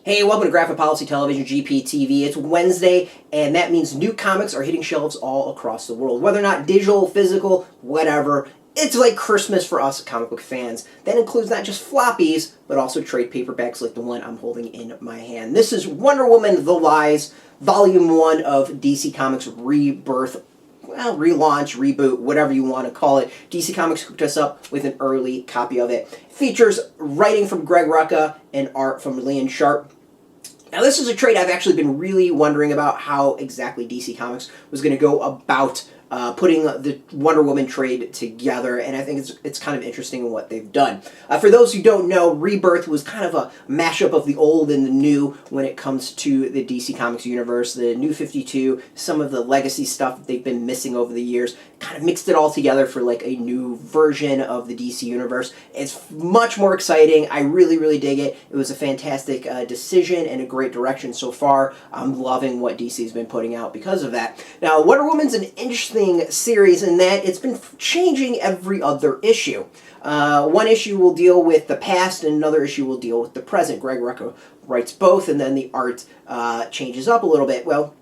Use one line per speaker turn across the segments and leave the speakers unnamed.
Hey, welcome to Graphic Policy Television, GPTV. It's Wednesday, and that means new comics are hitting shelves all across the world. Whether or not digital, physical, whatever, it's like Christmas for us comic book fans. That includes not just floppies, but also trade paperbacks like the one I'm holding in my hand. This is Wonder Woman: The Lies, Volume 1 of DC Comics Rebirth. Well, relaunch, reboot, whatever you want to call it. DC Comics hooked us up with an early copy of it. Features writing from Greg Rucka and art from Lian Sharp. Now, this is a trade I've actually been really wondering about how exactly DC Comics was going to go about putting the Wonder Woman trade together, and I think it's kind of interesting in what they've done. For those who don't know, Rebirth was kind of a mashup of the old and the new when it comes to the DC Comics universe. The New 52, some of the legacy stuff that they've been missing over the years, kind of mixed it all together for like a new version of the DC universe. It's much more exciting. I really, really dig it. It was a fantastic decision and a great direction so far. I'm loving what DC's been putting out because of that. Now, Wonder Woman's an interesting series in that it's been changing every other issue. One issue will deal with the past, and another issue will deal with the present. Greg Rucka writes both, and then the art changes up a little bit. Well,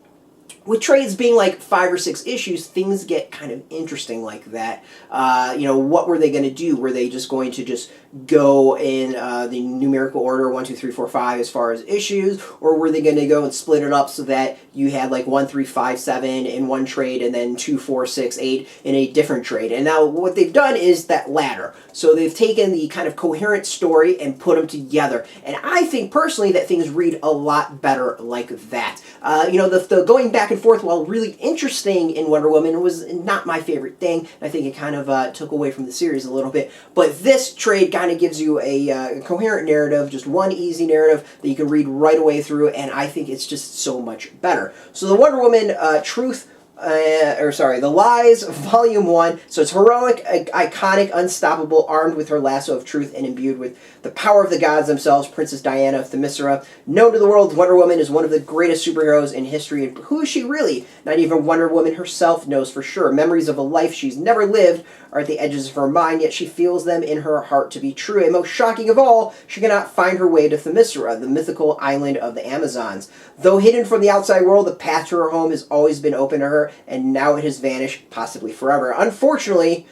with trades being like 5 or 6 issues, things get kind of interesting like that. What were they going to do? Were they just going to just go in the numerical order 1, 2, 3, 4, 5 as far as issues, or were they going to go and split it up so that you had like 1, 3, 5, 7 in one trade and then 2, 4, 6, 8 in a different trade? And now what they've done is that latter. So they've taken the kind of coherent story and put them together. And I think personally that things read a lot better like that. The going back and forth, while really interesting in Wonder Woman, was not my favorite thing. I think it kind of took away from the series a little bit. But this trade kind of gives you a coherent narrative, just one easy narrative that you can read right away through, and I think it's just so much better. So the Wonder Woman The Lies, Volume 1. So it's heroic, iconic, unstoppable, armed with her lasso of truth and imbued with the power of the gods themselves, Princess Diana of Themyscira. Known to the world, Wonder Woman is one of the greatest superheroes in history. And who is she really? Not even Wonder Woman herself knows for sure. Memories of a life she's never lived are at the edges of her mind, yet she feels them in her heart to be true. And most shocking of all, she cannot find her way to Themyscira, the mythical island of the Amazons. Though hidden from the outside world, the path to her home has always been open to her, and now it has vanished, possibly forever. Unfortunately,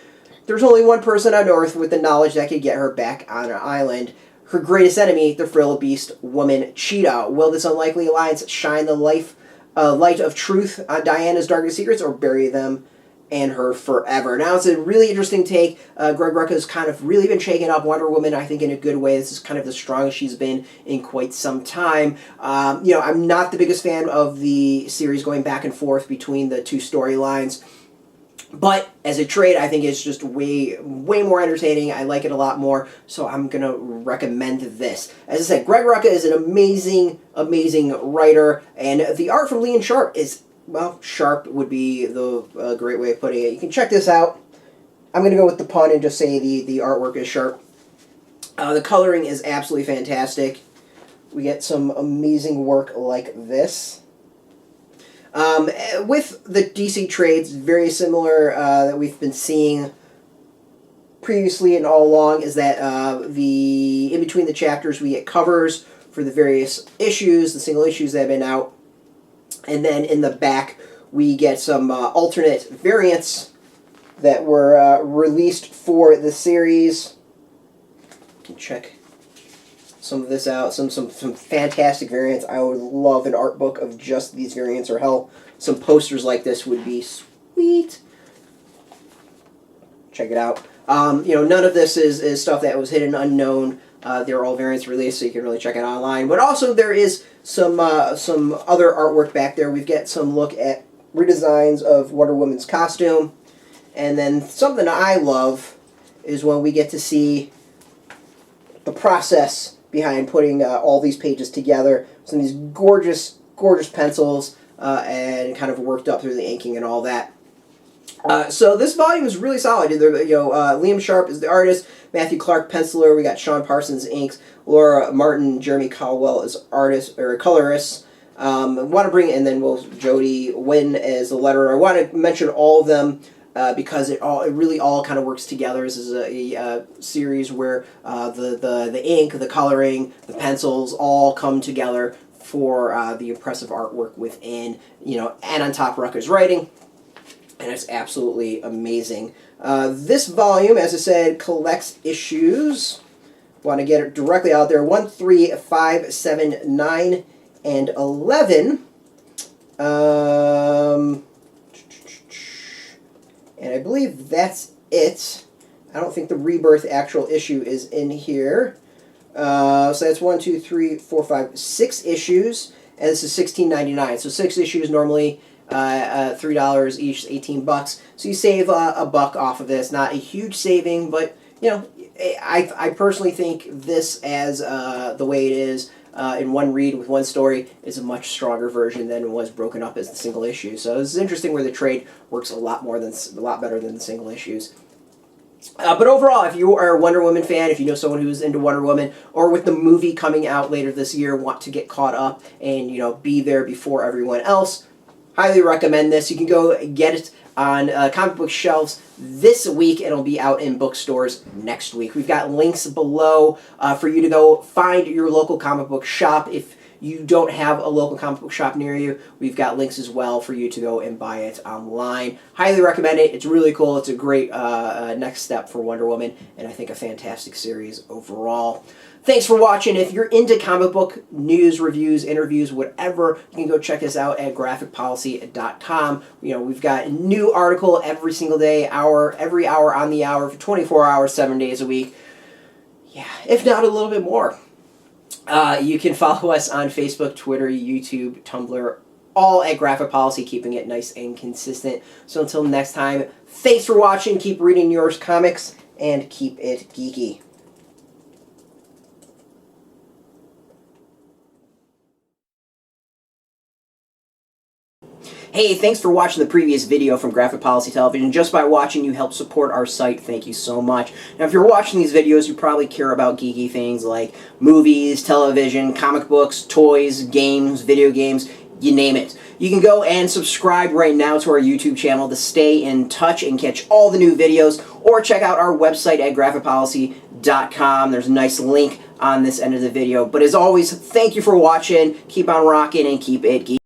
there's only one person on Earth with the knowledge that could get her back on her island. Her greatest enemy, the frail beast woman Cheetah. Will this unlikely alliance shine the light of truth on Diana's darkest secrets, or bury them and her forever? Now, it's a really interesting take. Greg Rucka has kind of really been shaking up Wonder Woman, I think, in a good way. This is kind of the strongest she's been in quite some time. I'm not the biggest fan of the series going back and forth between the two storylines, but as a trade, I think it's just way more entertaining. I like it a lot more, so I'm going to recommend this. As I said, Greg Rucka is an amazing, amazing writer, and the art from Lian Sharp is, well, sharp would be the great way of putting it. You can check this out. I'm going to go with the pun and just say the artwork is sharp. The coloring is absolutely fantastic. We get some amazing work like this. With the DC trades, very similar that we've been seeing previously and all along, is that in between the chapters we get covers for the various issues, the single issues that have been out. And then in the back, we get some alternate variants that were released for the series. You can check some of this out. Some fantastic variants. I would love an art book of just these variants, or hell, some posters like this would be sweet. Check it out. None of this is stuff that was hidden unknown. They're all variants released, so you can really check it online. But also there is some other artwork back there. We've got some look at redesigns of Wonder Woman's costume. And then something I love is when we get to see the process behind putting all these pages together. Some of these gorgeous, gorgeous pencils and kind of worked up through the inking and all that. So this volume is really solid. Liam Sharp is the artist, Matthew Clark penciler. We got Sean Parsons inks, Laura Martin, Jeremy Caldwell as artists or colorists. Want to bring in then Jody Wynn as the letterer. I want to mention all of them because it really all kind of works together. This is a series where the ink, the coloring, the pencils all come together for the impressive artwork within, and on top Rucka's writing, and it's absolutely amazing. This volume, as I said, collects issues. Want to get it directly out there. 1, 3, 5, 7, 9, and 11. And I believe that's it. I don't think the Rebirth actual issue is in here. So that's 1, 2, 3, 4, 5, 6 issues. And this is $16.99. So 6 issues normally $3 each, $18. So you save a buck off of this. Not a huge saving, but I personally think this, as the way it is, in one read with one story, is a much stronger version than it was broken up as the single issue. So this is interesting where the trade works a lot better than the single issues. But overall, if you are a Wonder Woman fan, if you know someone who's into Wonder Woman, or with the movie coming out later this year, want to get caught up and be there before everyone else, highly recommend this. You can go get it on comic book shelves this week, and it'll be out in bookstores next week. We've got links below for you to go find your local comic book shop. If you don't have a local comic book shop near you, we've got links as well for you to go and buy it online. Highly recommend it. It's really cool. It's a great next step for Wonder Woman, and I think a fantastic series overall. Thanks for watching. If you're into comic book news, reviews, interviews, whatever, you can go check us out at graphicpolicy.com. We've got a new article every single day, every hour on the hour for 24 hours, 7 days a week. Yeah, if not a little bit more. You can follow us on Facebook, Twitter, YouTube, Tumblr, all at Graphic Policy, keeping it nice and consistent. So until next time, thanks for watching. Keep reading your comics and keep it geeky. Hey, thanks for watching the previous video from Graphic Policy Television. Just by watching, you help support our site. Thank you so much. Now, if you're watching these videos, you probably care about geeky things like movies, television, comic books, toys, games, video games, you name it. You can go and subscribe right now to our YouTube channel to stay in touch and catch all the new videos, or check out our website at graphicpolicy.com. There's a nice link on this end of the video. But as always, thank you for watching. Keep on rocking and keep it geeky.